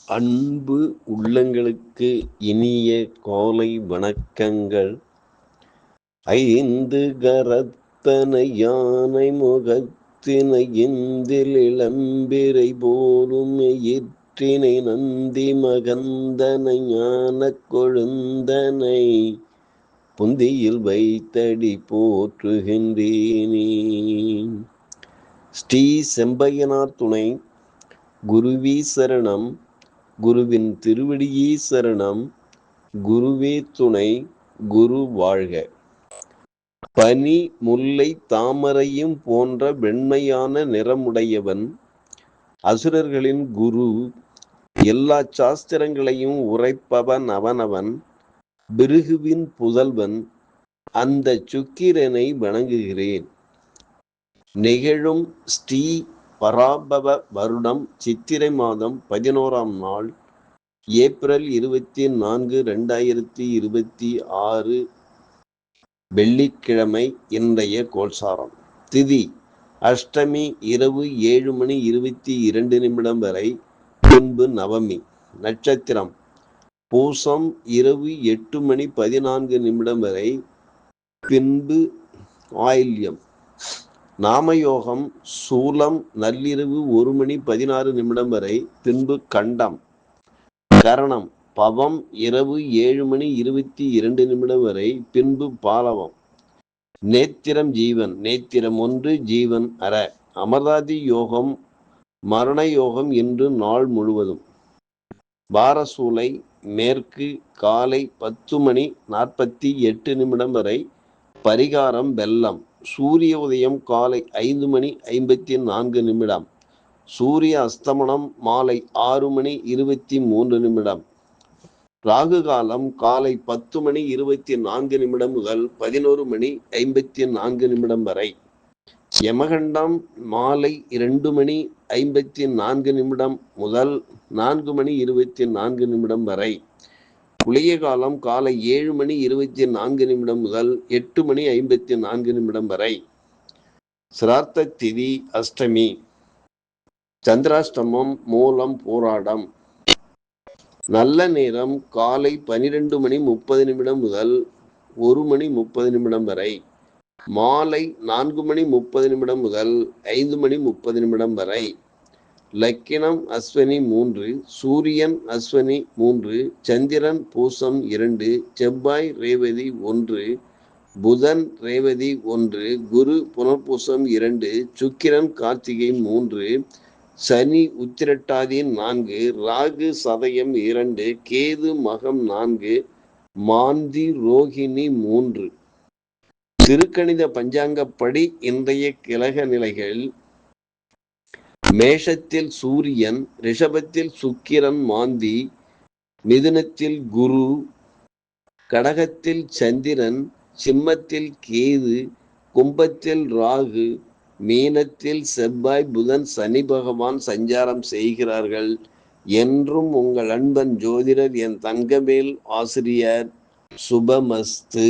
அன்பு உள்ளங்களுக்கு இனிய காலை வணக்கங்கள். ஐந்து கரத்தனை யானை முகத்தினை இந்தில் இளம்பிரை போலும் எயிற்றினை நந்தி மகந்தனை ஞானக் கொழுந்தனை புந்தியில் வைத்தடி போற்றுகின்றேனே. ஸ்ரீ செம்பையனார் துணை. குருவே சரணம். குருவின் திருவடியே சரணம். குருவே துணை. குரு வாழ்க. பனி முல்லை தாமரையும் போன்ற வெண்மையான நிறமுடையவன், அசுரர்களின் குரு, எல்லா சாஸ்திரங்களையும் உரைப்பவன் அவனவன், பிருகுவின் புதல்வன், அந்த சுக்கிரனை வணங்குகிறேன். நிகழும் ஸ்ரீ பராபவ வருடம் சித்திரை மாதம் 11ஆம் நாள், ஏப்ரல் 24, 2026 வெள்ளிக்கிழமை. இன்றைய கோல்சாரம். திதி அஷ்டமி இரவு 7:22 வரை, பின்பு நவமி. நட்சத்திரம் பூசம் இரவு 8:14 வரை, பின்பு ஆயில்யம். நாமயோகம் சூலம் நள்ளிரவு 1:16 வரை, பின்பு கண்டம். கரணம் பவம் இரவு 7:22 வரை, பின்பு பாலவம். நேத்திரம் ஜீவன். நேத்திரம் 1, ஜீவன் அற. அமர்தாதி யோகம் மரண யோகம் இன்று நாள் முழுவதும். பாரசூலை மேற்கு காலை 10:48 வரை, பரிகாரம் வெள்ளம். சூரிய உதயம் காலை 5:54. சூரிய அஸ்தமனம் மாலை 6:23. ராகு காலம் காலை 10:24 முதல் 11:54 வரை. யமகண்டம் மாலை 2:54 முதல் 4:24 வரை. குளிய காலம் காலை 7:24 முதல் 8:54 வரை. சிரார்த்த திதி அஷ்டமி. சந்திராஷ்டமம் மூலம் போராடம். நல்ல நேரம் காலை 12:30 முதல் 1:30 வரை. மாலை 4:30 முதல் 5:30 வரை. லக்கினம் அஸ்வினி 3, சூரியன் அஸ்வினி 3, சந்திரன் பூசம் 2, செவ்வாய் ரேவதி 1, புதன் ரேவதி 1, குரு புனர்பூசம் 2, சுக்கிரன் கார்த்திகை 3, சனி உத்திரட்டாதி 4, ராகு சதயம் 2, கேது மகம் 4, மாந்தி ரோகிணி 3. திருக்கணித பஞ்சாங்கப்படி இன்றைய கிழக நிலைகள்: மேஷத்தில் சூரியன், ரிஷபத்தில் சுக்கிரன் மாந்தி, மிதுனத்தில் குரு, கடகத்தில் சந்திரன், சிம்மத்தில் கேது, கும்பத்தில் ராகு, மீனத்தில் செவ்வாய் புதன் சனி பகவான் சஞ்சாரம் செய்கிறார்கள். என்றும் உங்கள் அன்பன் ஜோதிடர் என் தங்கவேல் ஆசிரியர். சுபமஸ்து.